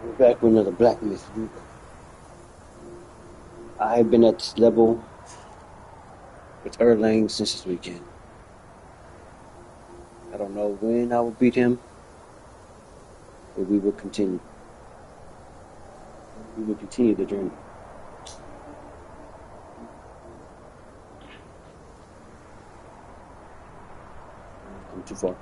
We're back with another Blacksmith group. I have been at this level with Erlang since this weekend. I don't know when I will beat him, but we will continue. We will continue the journey. I'm too far.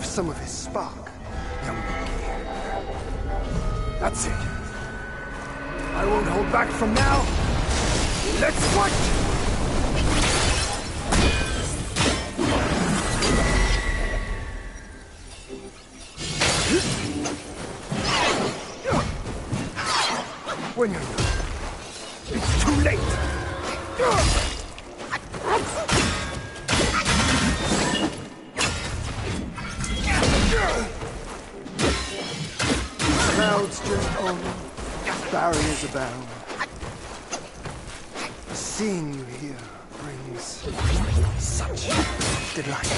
Some of his spark, young monkey. That's it. I won't hold back from now. Let's fight! When you're young, it's too late. Clouds just over, barriers abound. Seeing you here brings such delight.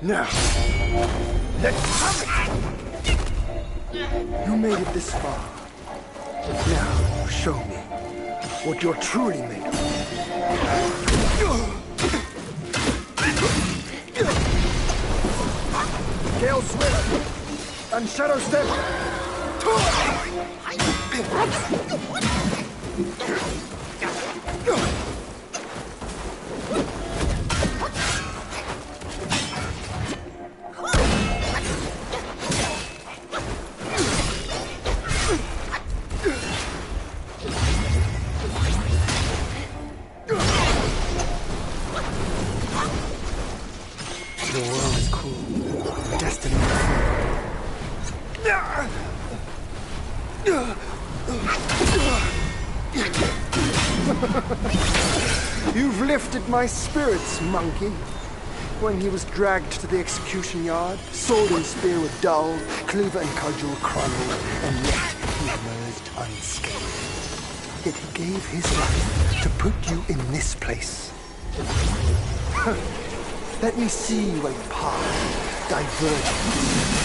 Now, let's have it! You made it this far. Now, show me what you're truly made of. Gale Swift and Shadow Step. You've lifted my spirits, monkey. When he was dragged to the execution yard, sword and spear were dull, cleaver and cudgel crumbled, and yet he emerged unscathed. Yet he gave his life to put you in this place. Let me see where your path diverges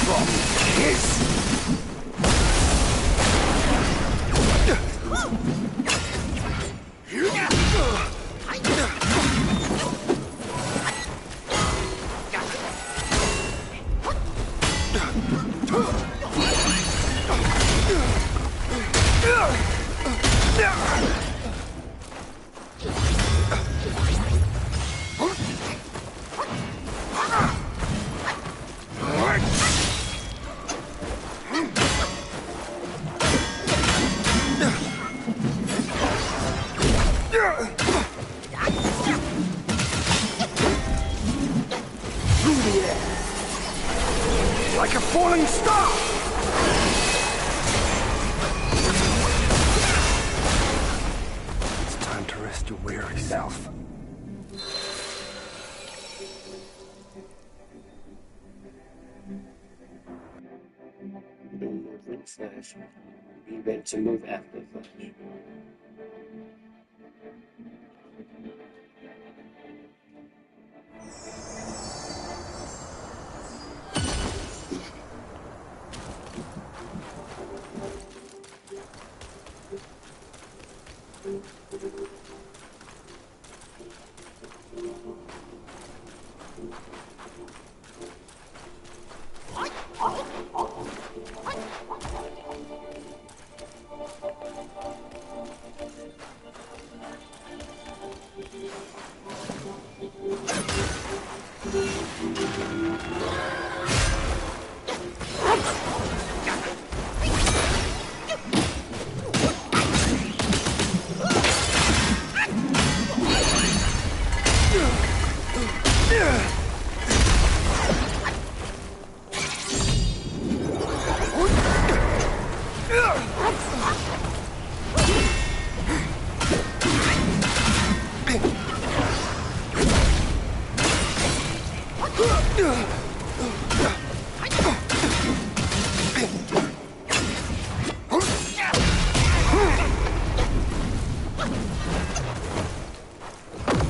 from his. Like a falling star! It's time to rest your weary self. Don't move in flash. Be ready to move after flash.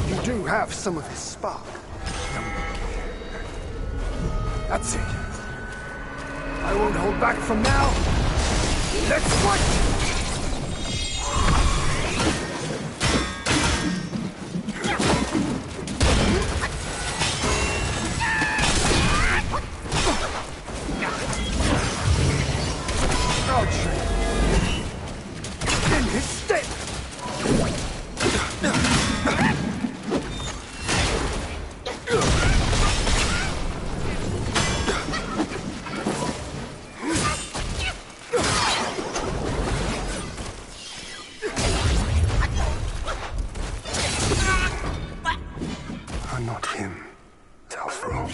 You do have some of his spark. That's it. I won't hold back from now. Let's fight! In his stead! I'm not him, Telfro.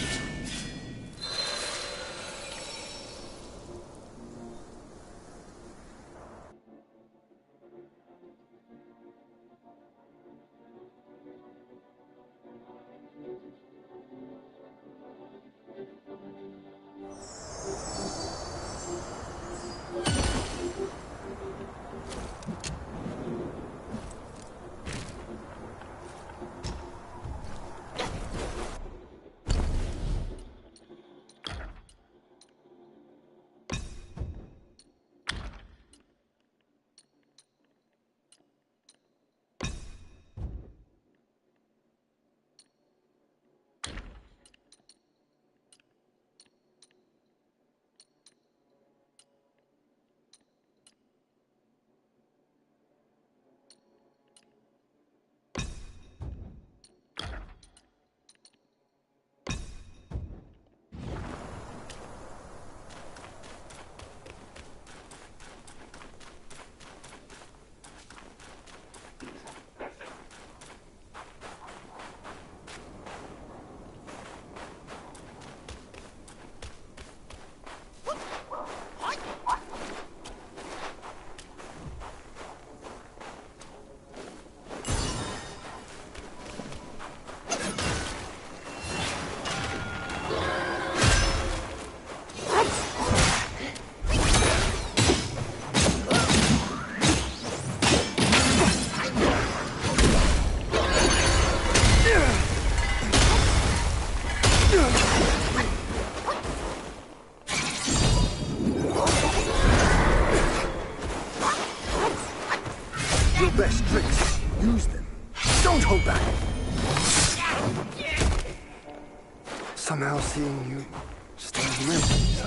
Somehow seeing you still in memories,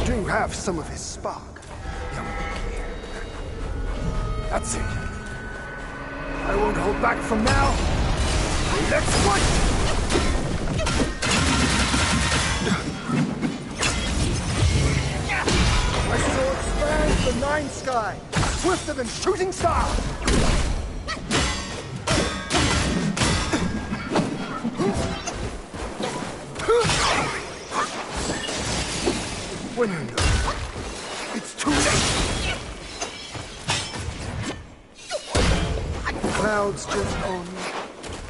You have some of his spark, young monkey. That's it. I won't hold back from now. Let's fight! My sword spans the nine sky, swifter than shooting star. When you know, it's too late. Clouds drift on,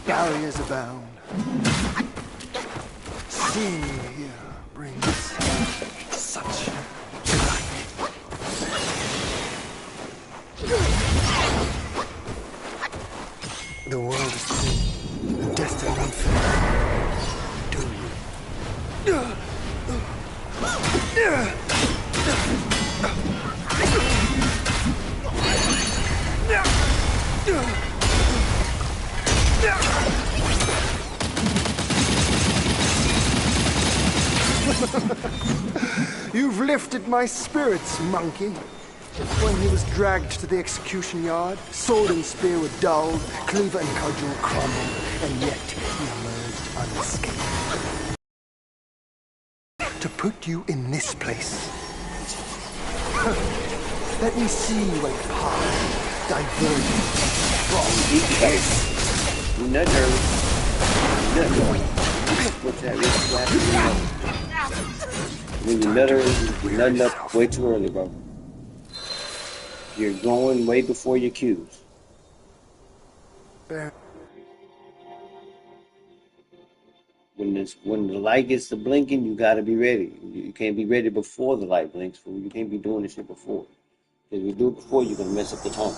barriers abound. Seeing you here brings such delight. The world is cruel, destined unfair. Doomed. You've lifted my spirits, monkey. When he was dragged to the execution yard, sword and spear were dulled, cleaver and cudgel crumbled, and yet he emerged unscathed. To put you in this place. Let me see what path divergent from this. You're not nervous. What's that? When you're nutting up way too early, bro. You're going way before your cues. When the light gets to blinking, you gotta be ready. You can't be ready before the light blinks. You can't be doing this shit before. If you do it before, you're gonna mess up the tone.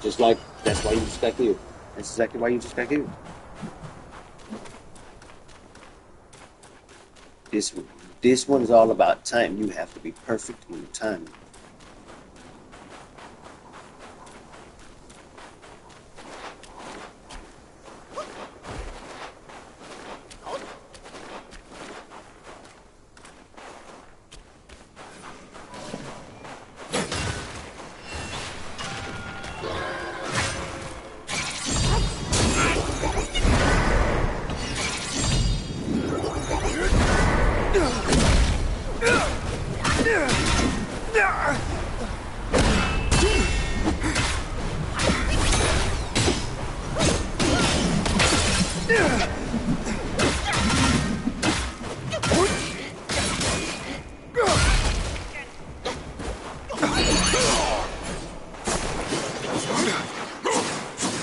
Just like that's why you just got killed. That's exactly why you just got killed. This one is all about time. You have to be perfect in your timing.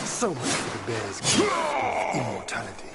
So much for the bear's gift of immortality.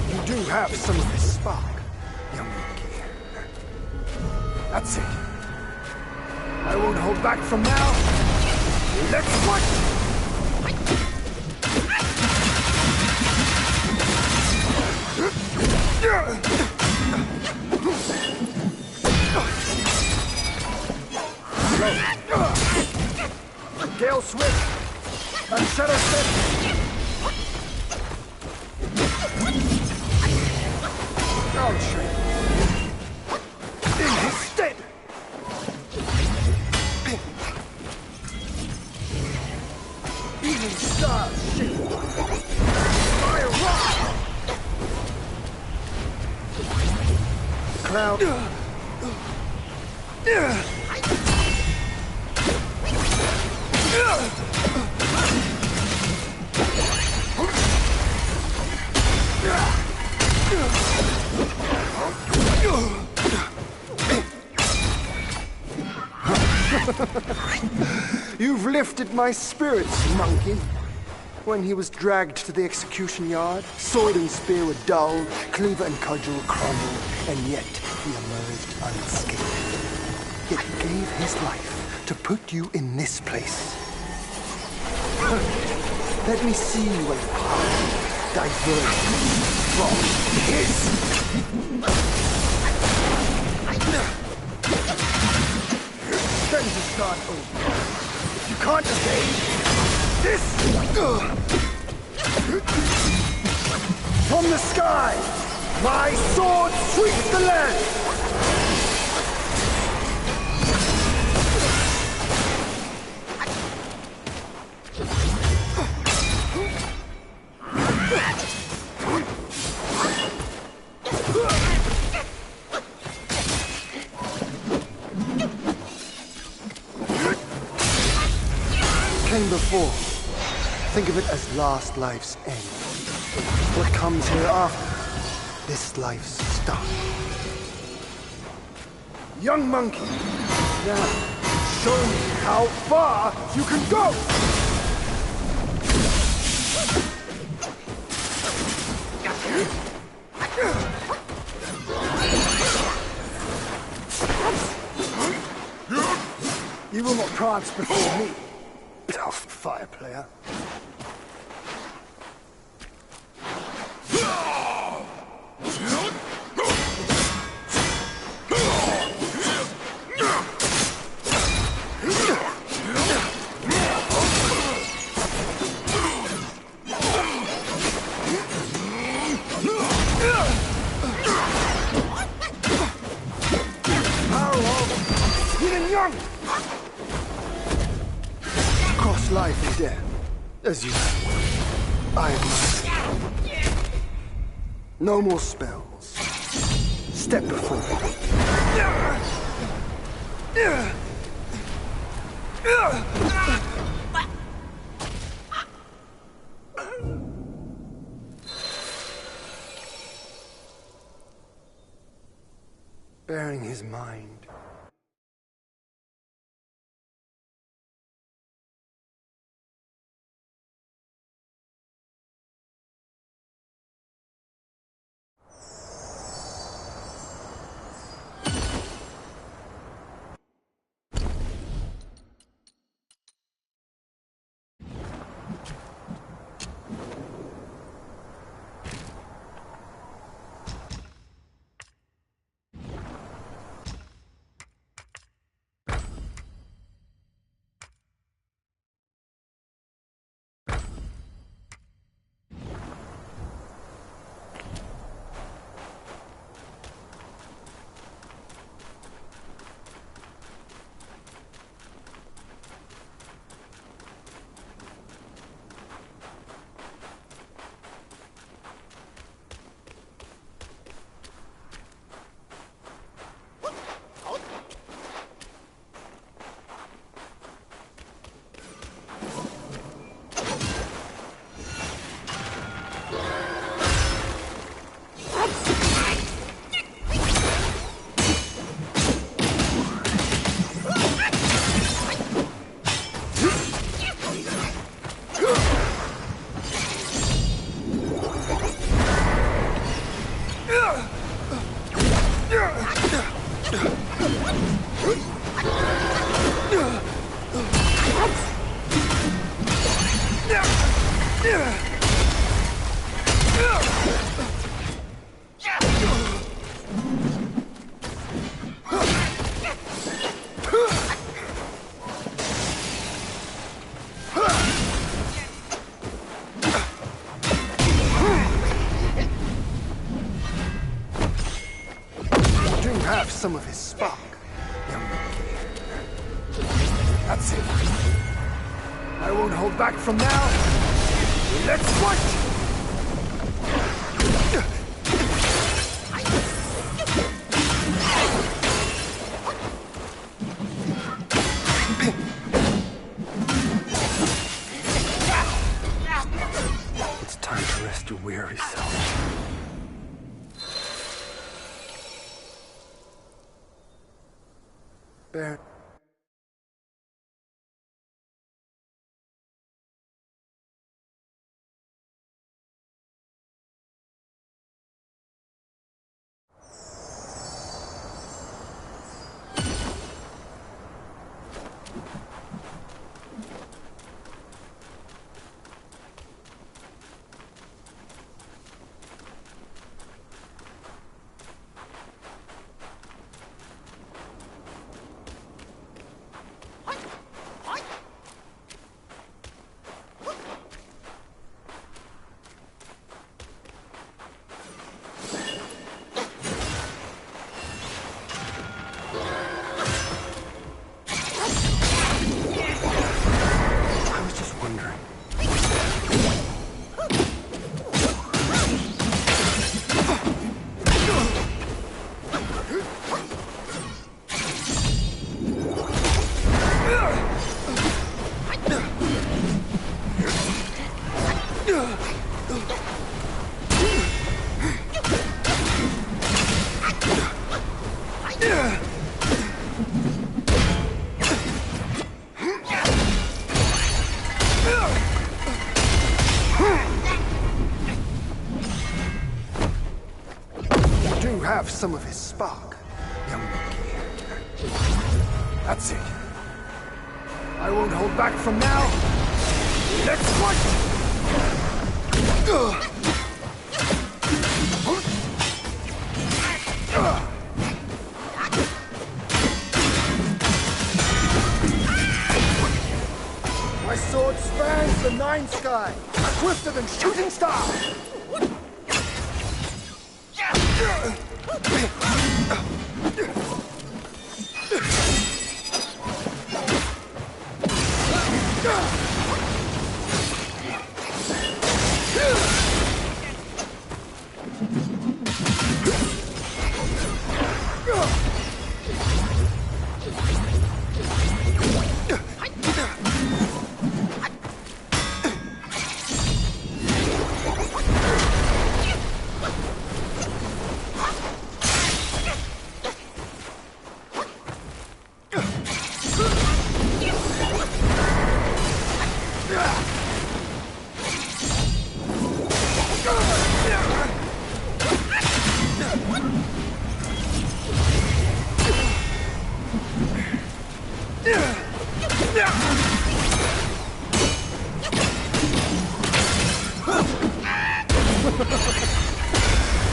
You do have some of his spark, young monkey. That's it. I won't hold back from now. Let's fight! Gale Swift and Shadow Step. I'll trade in his stead. Lightning style shift. Fire rock. Cloud. You've lifted my spirits, monkey. When he was dragged to the execution yard, sword and spear were dulled, cleaver and cudgel crumbled, and yet he emerged unscathed. Yet he gave his life to put you in this place. Let me see what power diverges from his. Then to start over. If you can't evade this, from the sky, my sword sweeps the land. Came before. Think of it as last life's end. What comes hereafter, this life's start. Young monkey, now show me how far you can go! You will not prance before me, tough fire player. Cross life and death, as you know. I admire. No more spells. Step before me. Bearing his mind. Have some of his spark, young monkey. That's it. I won't hold back from now. Let's fight! It's time to rest your weary self. Baron. Have some of his spark, young monkey. That's it. I won't hold back from now. Let's fight! My sword spans the nine sky, swifter than shooting star.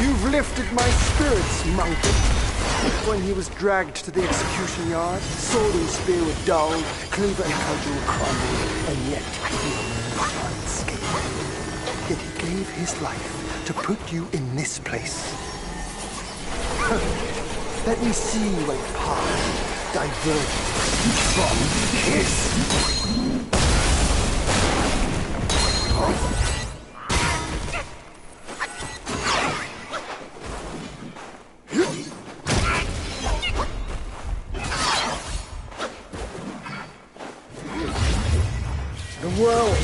You've lifted my spirits, monkey. When he was dragged to the execution yard, sword and spear were dulled, cleaver and cudgel crumbled, and yet he remained unscathed. Yet he gave his life to put you in this place. Let me see your path diverged from his. The world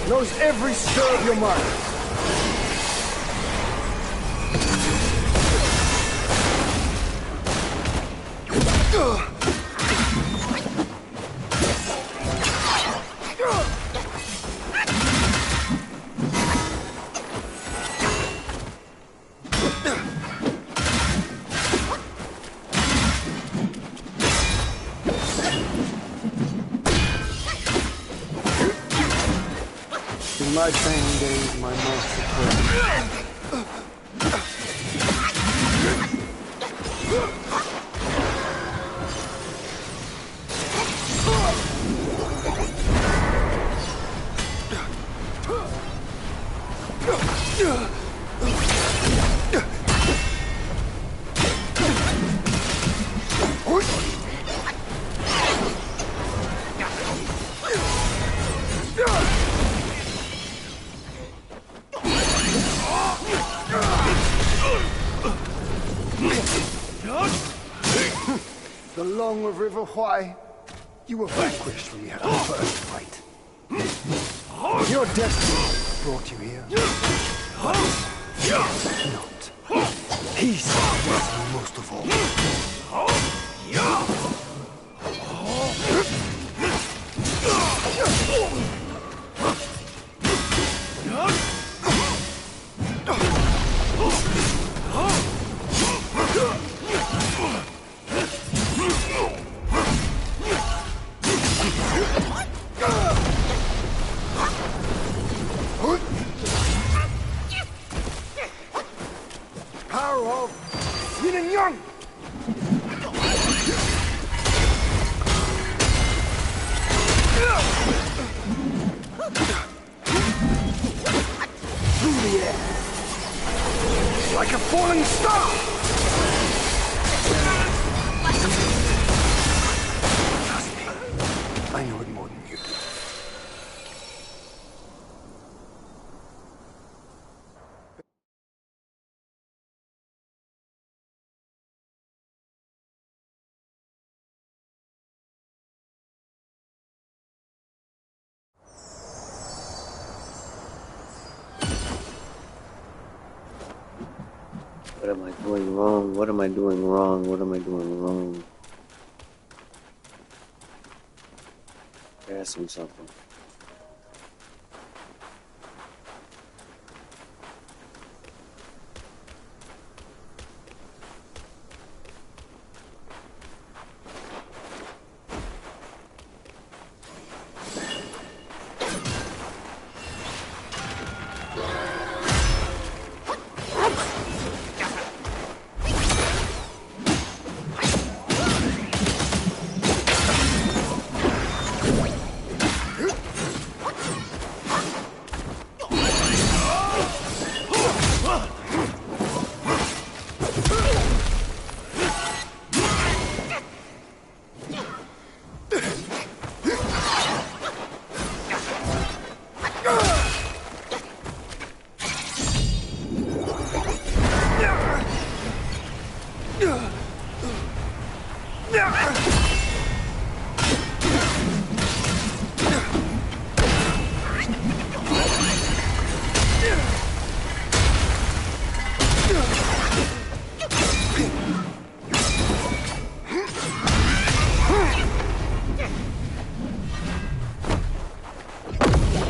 knows every stir of your mind. In my training days, my master told me. Wukong of River Huai. You were vanquished when we had our first fight. Your destiny brought you here. But fear not. Peace is most of all. Power of yin and yang! Through the air, like a falling star! Trust me, I know it more than you do. What am I doing wrong? What am I doing wrong? What am I doing wrong? Ask me something.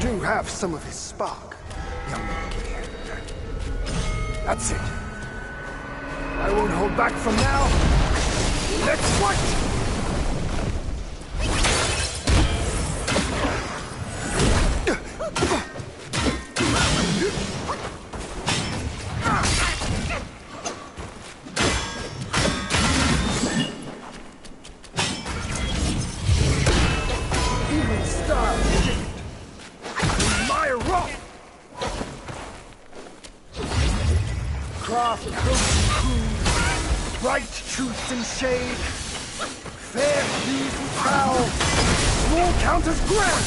You have some of his spark, young monkey. That's it. I won't hold back from now. Let's fight! Even style shift. My rock! Craft, coast, and cruise, bright truth and shade, fair hues and prowl, small counters grand!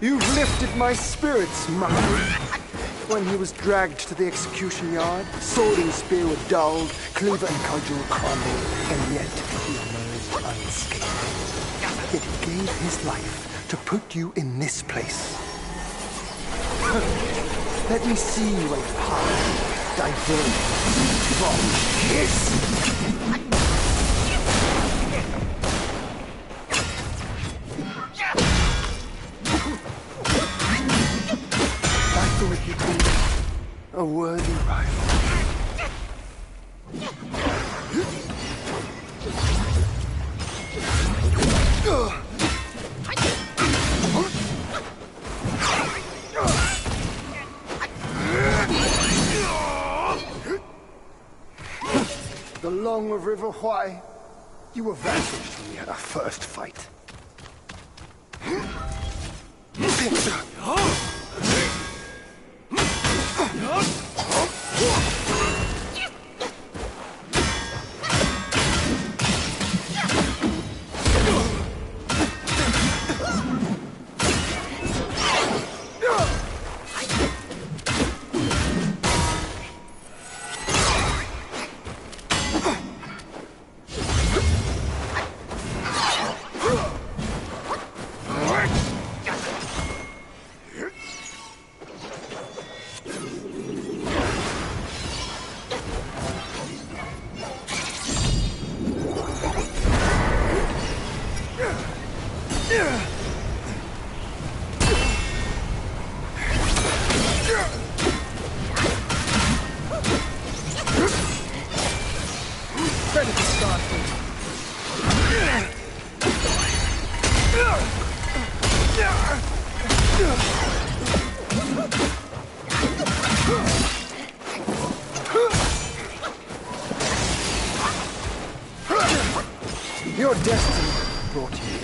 You've lifted my spirits, monkey. When he was dragged to the execution yard, sword and spear were dulled, cleaver and cudgel crumbled, and yet he emerged unscathed. Yet he gave his life to put you in this place. Let me see you a path diverge from his. I thought you'd be a worthy rival. The Long of River Why, you were vanquished when we had our first fight. Your destiny brought you here.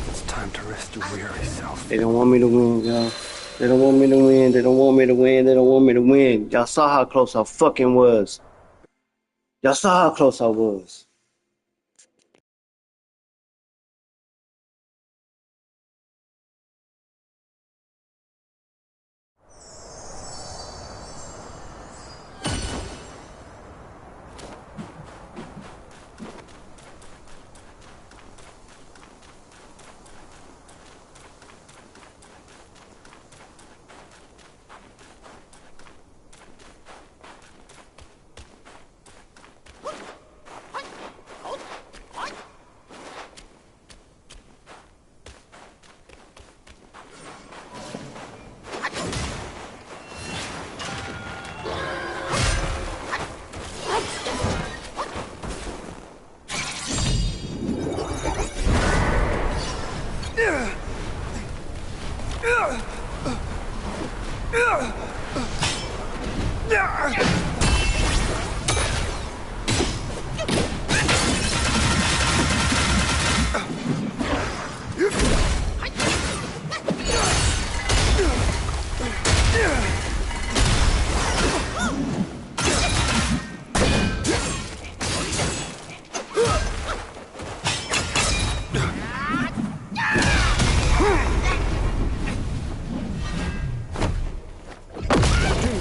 It's time to rest your weary self. They don't want me to win, y'all. They don't want me to win. They don't want me to win. They don't want me to win. Y'all saw how close I fucking was. Y'all saw how close I was.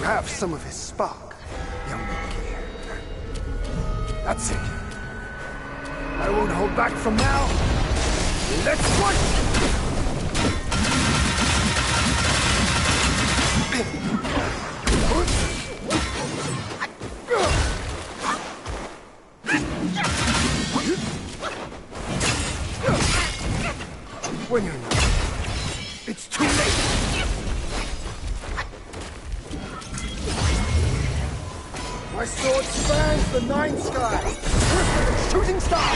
Have some of his spark, young monkey. That's it. I won't hold back from now. Let's fight! When you're not, it's too late. My sword spans the nine sky, swift as a shooting star.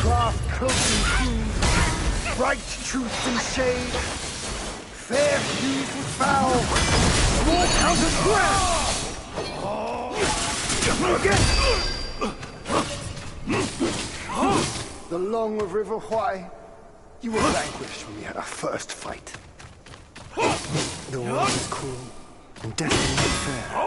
Craft cloak and crew, bright truth and shade, fair hues with foul, small counters grand. Again! The Long of River Why, you were vanquished when we had our first fight. The world is cruel, and destiny not fair.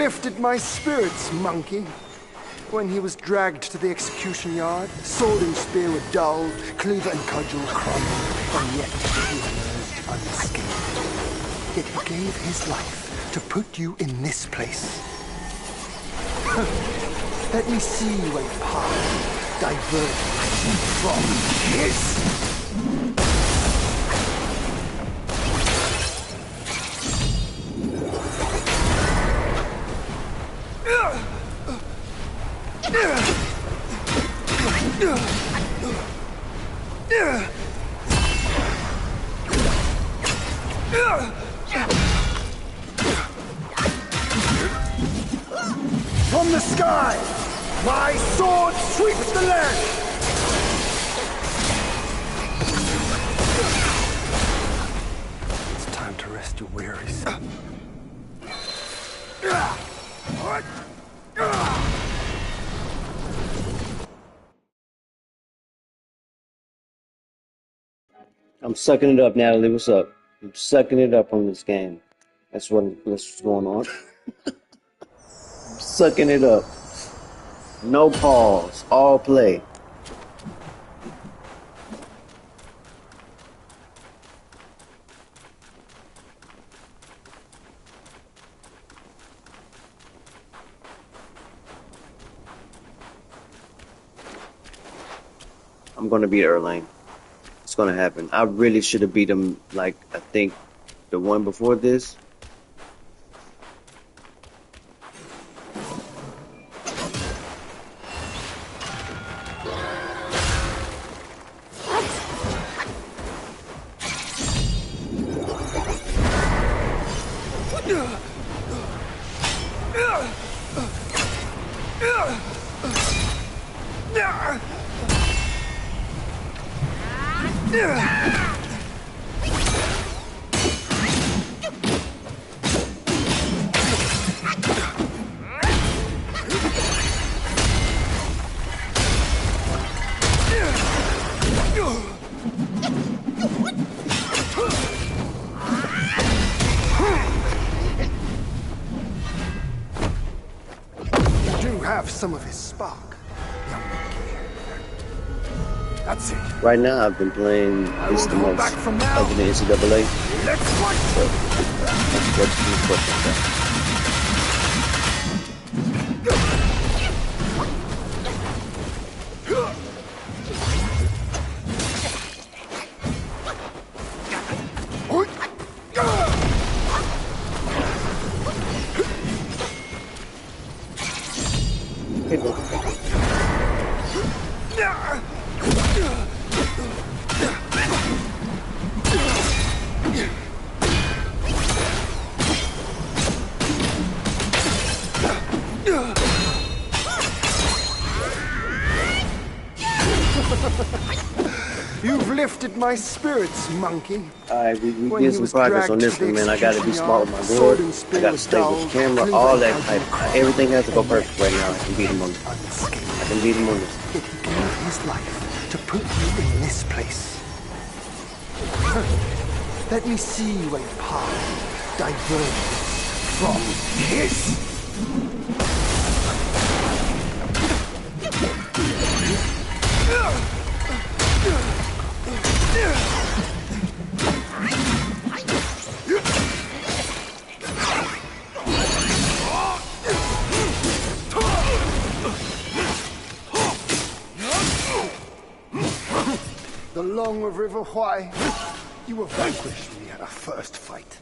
lifted my spirits, monkey. When he was dragged to the execution yard, sword and spear were dulled, cleaver and cudgel crumbled, and yet he emerged unscathed. Yet he gave his life to put you in this place. Let me see where your path diverged from his. From the sky, my sword sweeps the land! It's time to rest your wearies. I'm sucking it up, Natalie. What's up? I'm sucking it up on this game. That's what's going on. I'm sucking it up. No pause. All play. I'm gonna beat Erlang. It's gonna happen. I really should have beat him, like, I think the one before this. Some of his spark, young monkey. That's it. Right now, I've been playing this the most other than NCAA. Let's fight! So, what's the question? You've lifted my spirits, monkey. Alright, we did some progress on this one, man. I gotta be smart with my board. I gotta stay with the camera, all that type. Everything has to go perfect right now. I can beat him on this. I can beat him on this. Yet he gave his life to put you in this place. Let me see where your path diverges from his. The Long River Why? You were vanquished me at our first fight.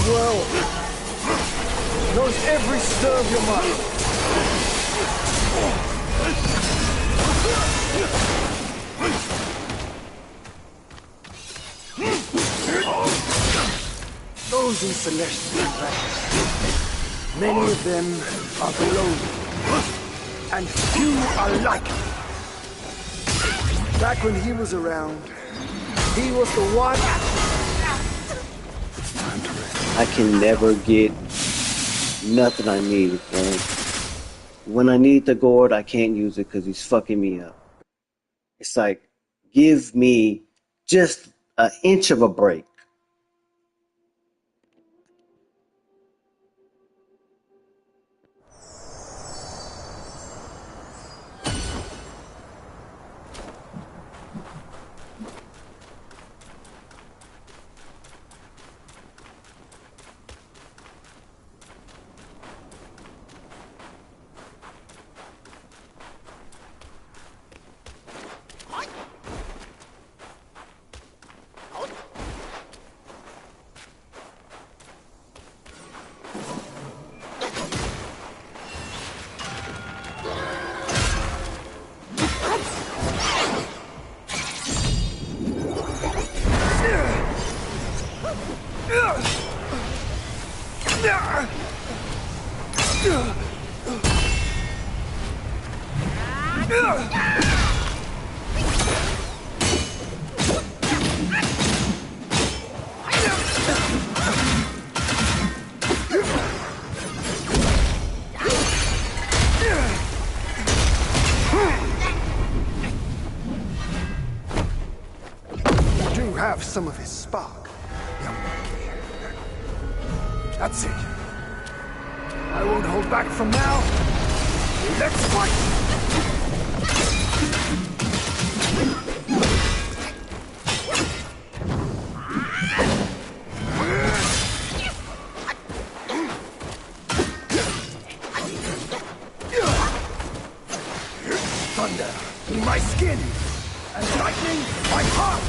Well, knows every stir of your mind. Those in celestial ranks, many of them are below me, and few are like me. Back when he was around, he was the one. It's time to rest. I can never get nothing I need, man. when I need the gourd, I can't use it because he's fucking me up. It's like, give me just an inch of a break. Have some of his spark, young monkey. That's it. I won't hold back from now. Let's fight! Thunder in my skin, and lightning my heart!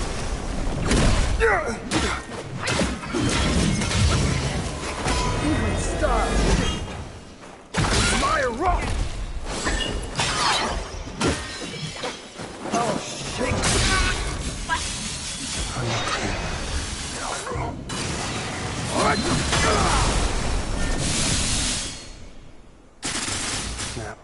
Even stars my rock! Oh, shake! Snap.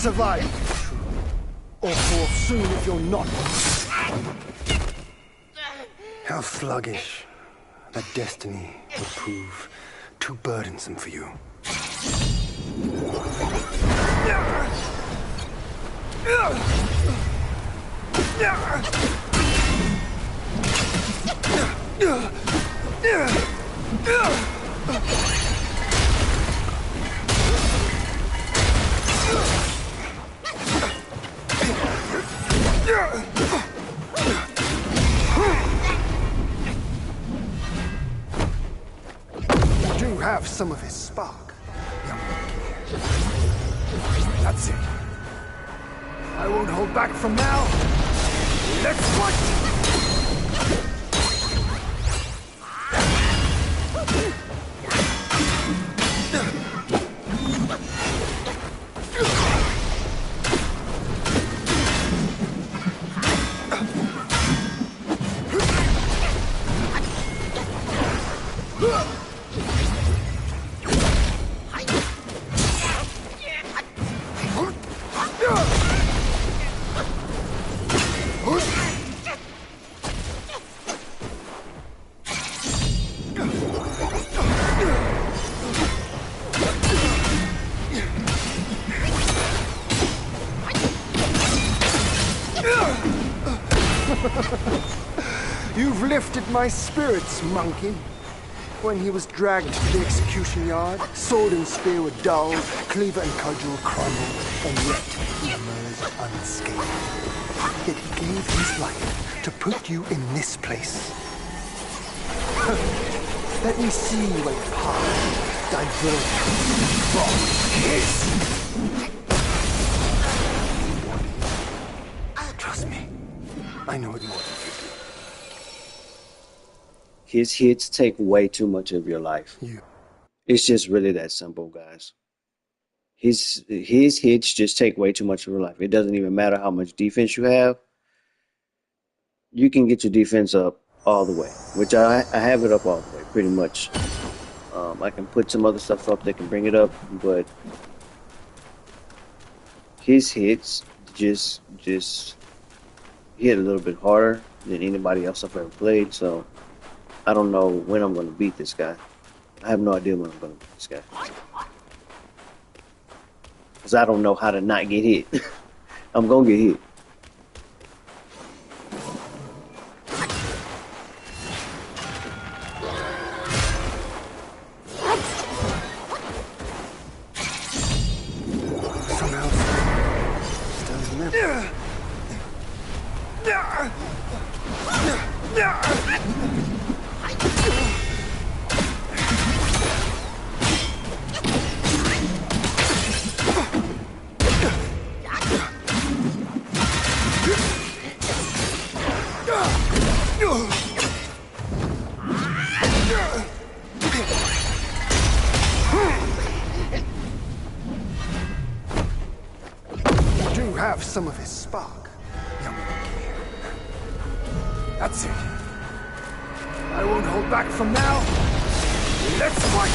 Survive, or fall soon if you're not. How sluggish that destiny will prove too burdensome for you. Do have some of his spark, young monkey. That's it. I won't hold back from now. Let's fight! You've lifted my spirits, monkey. When he was dragged to the execution yard, sword and spear were dulled, cleaver and cudgel crumbled, and yet he emerged unscathed. Yet he gave his life to put you in this place. Let me see where your path diverged from his. Trust me, I know what you want to do. His hits take way too much of your life. You. It's just really that simple, guys. His hits just take way too much of your life. It doesn't even matter how much defense you have. You can get your defense up all the way, which I have it up all the way, pretty much. I can put some other stuff up that can bring it up, but his hits just hit a little bit harder than anybody else I've ever played, so I don't know when I'm going to beat this guy. I have no idea when I'm going to beat this guy. Because I don't know how to not get hit. I'm going to get hit. Somehow, still live. You have some of his spark, young monkey. That's it. I won't hold back from now. Let's fight!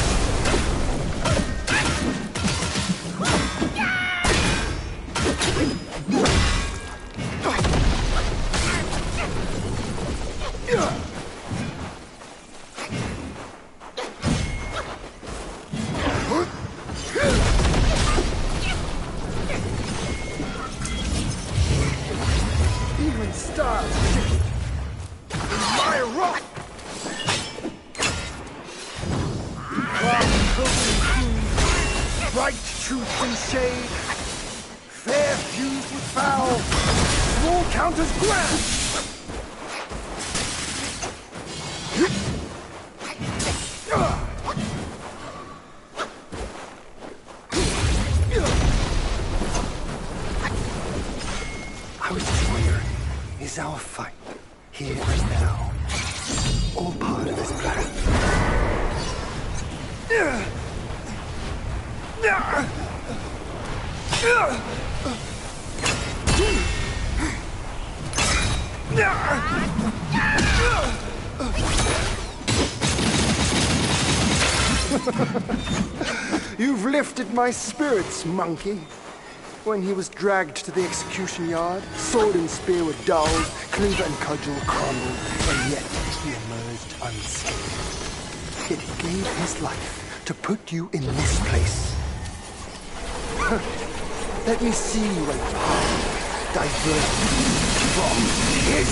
Even stars stick in my rock. Bright truth and shade, fair fused with foul, small counters grand. I was just wondering, is our fight, here and now, all part of his plan? You've lifted my spirits, monkey. When he was dragged to the execution yard, sword and spear were dulled, cleaver and cudgel crumbled, and yet he emerged unscathed. Yet he gave his life to put you in this place. Let me see where your path diverged from his.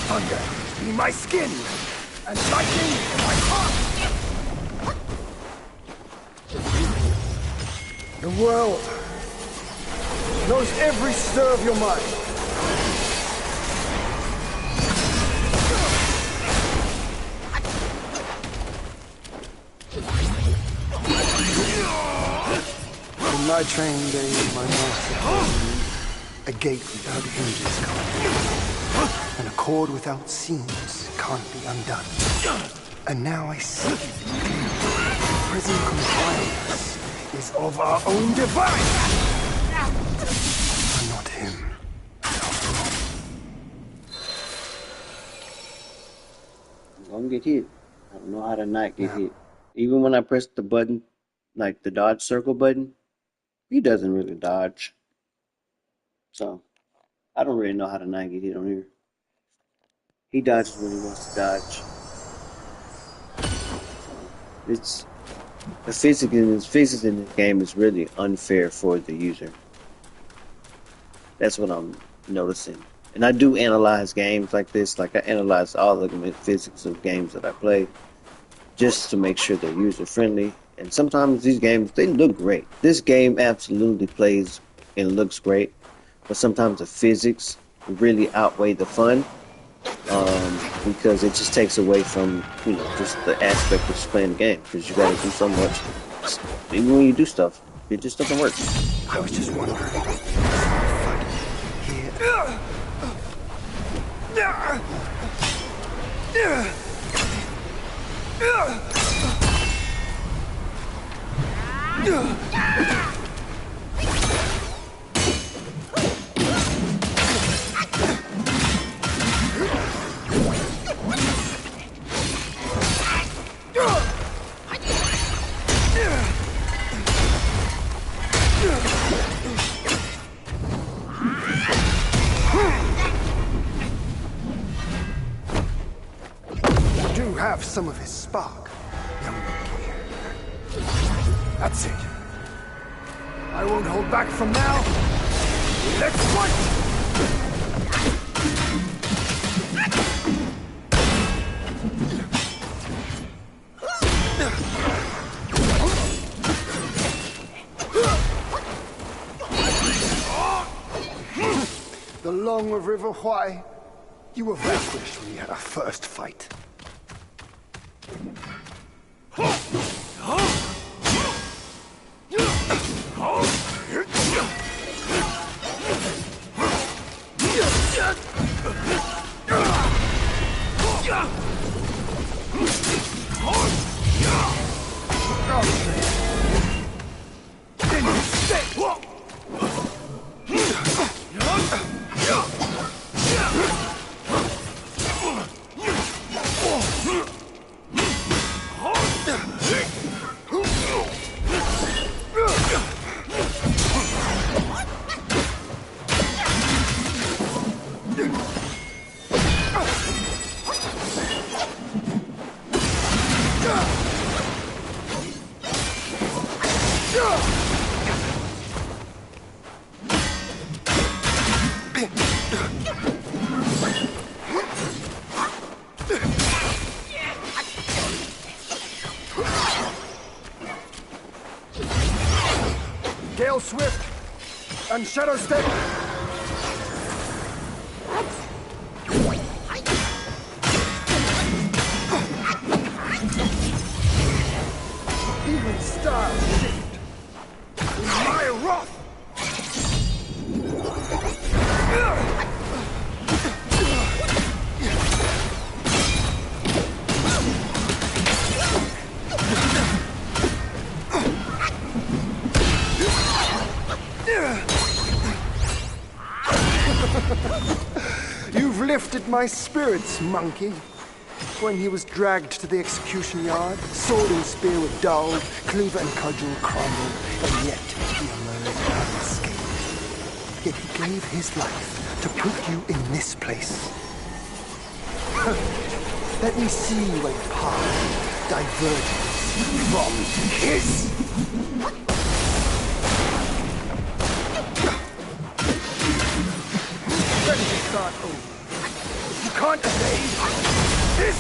Thunder, be my skin, and lightning, my heart! The world knows every stir of your mind. In my training days, my master told me a gate without hinges can't be opened, and a cord without seams can't be undone. And now I see prison compliance is of our own device, and not him. I'm gonna get hit. I don't know how to not get hit. Even when I press the button, like the dodge circle button, he doesn't really dodge. So I don't really know how to not get hit on here. He dodges when he wants to dodge. It's the physics in the game is really unfair for the user. That's what I'm noticing. And I do analyze games like this. Like I analyze all the physics of games that I play, just to make sure they're user friendly. And sometimes these games, they look great. This game absolutely plays and looks great, but sometimes the physics really outweigh the fun, because it just takes away from, just the aspect of just playing the game, because you gotta do so much. Even when you do stuff, it just doesn't work. I was just wondering. Have some of his spark, young monkey. That's it. I won't hold back from now. Let's fight! The Long River Why? You were vanquished when we had our first fight. Gale Swift and Shadow Step. Even style shift. In my wrath. You've lifted my spirits, monkey. When he was dragged to the execution yard, sword and spear were dulled, cleaver and cudgel crumbled, and yet he emerged unscathed. Yet he gave his life to put you in this place. Let me see where your path diverges from his. Ready to start over. You can't evade this.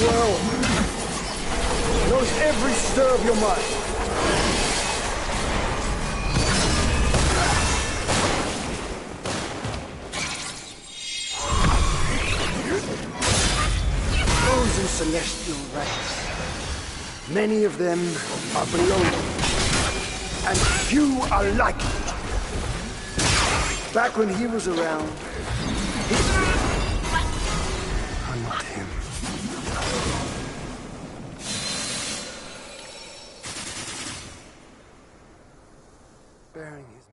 world knows every stir of your mind. Those in celestial ranks, many of them are below you, and few are like you. Back when he was around, I'm not him. Bearing his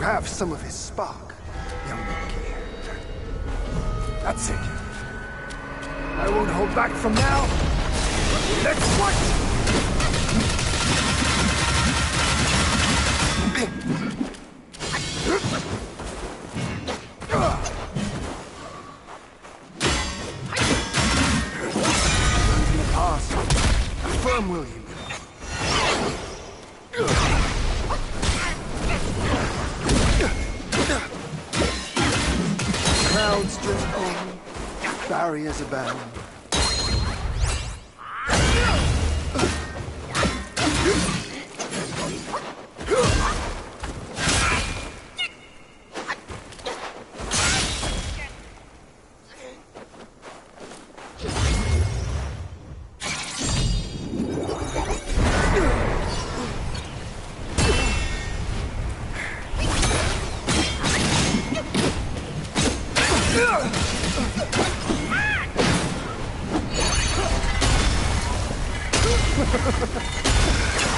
have some of his spark, young monkey. That's it. I won't hold back from now. Let's fight! In the past, firm will you? Crowds just on, barriers abound.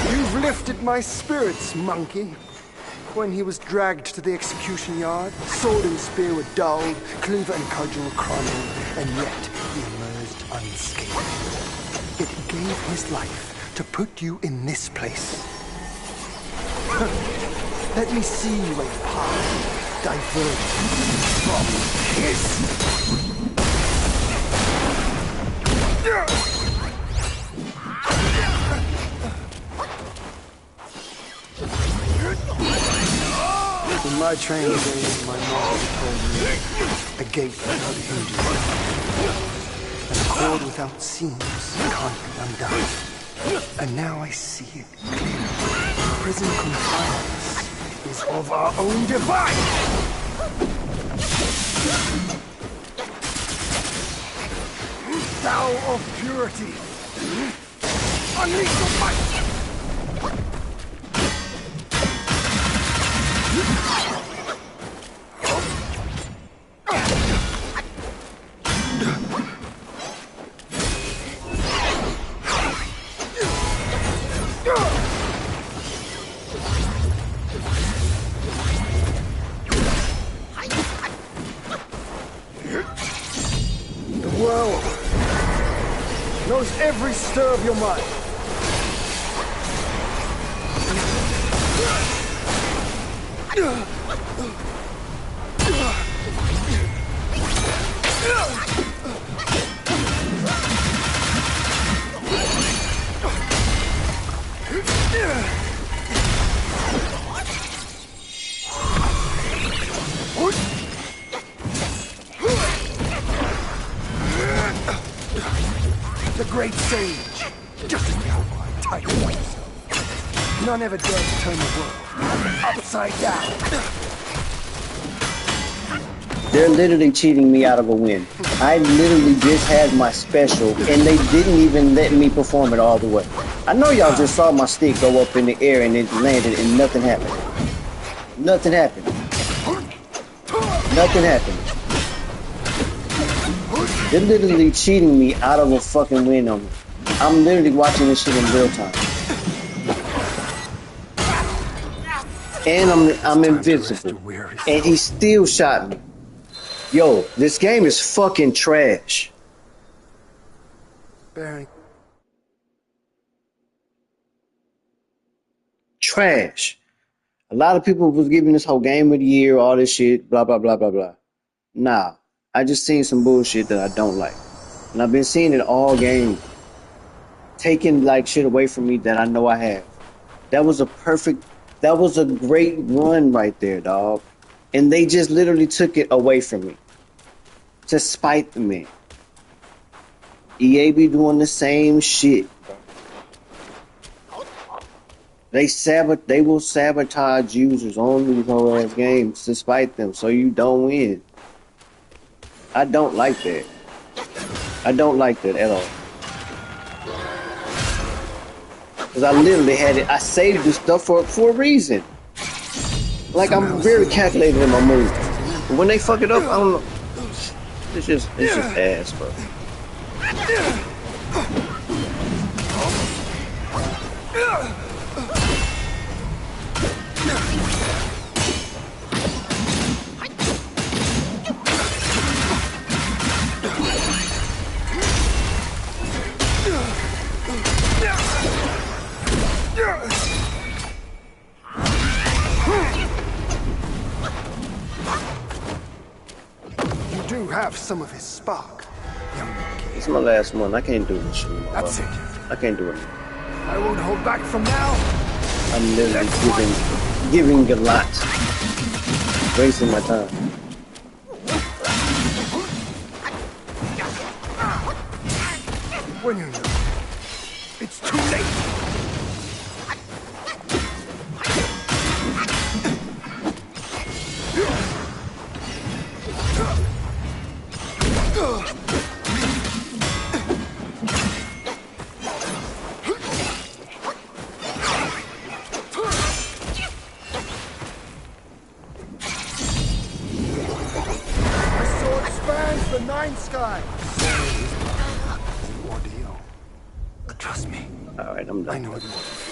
You've lifted my spirits, monkey. When he was dragged to the execution yard, sword and spear were dulled, cleaver and cudgel crumbled, and yet he emerged unscathed. Yet he gave his life to put you in this place. Let me see a path diverged from his. In my training days, my master told me a gate without hinges, and a cord without seams can't be undone. And now I see it clearly. Prison confinement is of our own device! Thou of purity, unleash your might! The world knows every stir of your mind. great sage, just as the outline title himself. None ever dared to turn the world upside down. They're literally cheating me out of a win. I literally just had my special, and they didn't even let me perform it all the way. I know y'all just saw my stick go up in the air and it landed and nothing happened. Nothing happened. Nothing happened. They're literally cheating me out of a fucking win on me. I'm literally watching this shit in real time. And I'm invincible. And he still shot me. Yo, this game is fucking trash. Barry. Trash. A lot of people was giving this whole game of the year, all this shit, blah, blah, blah, blah, blah. Nah, I just seen some bullshit that I don't like. And I've been seeing it all game. Taking like shit away from me that I know I have. That was a great run right there, dog. And they just literally took it away from me. To spite me. EA be doing the same shit. They will sabotage users on these whole ass games to spite them so you don't win. I don't like that. I don't like that at all. Because I literally had it. I saved this stuff for a reason. Like, I'm very calculated in my moves. But when they fuck it up, I don't know. It's just ass, bro. You do have some of his spark, young monkey. It's my last one. I can't do this shit anymore. That's it. I can't do it. I won't hold back from now. I'm literally giving a lot. Wasting my time. When you know, it's too late. The nine sky. Ordeal. Trust me. All right, I'm done. I know it more.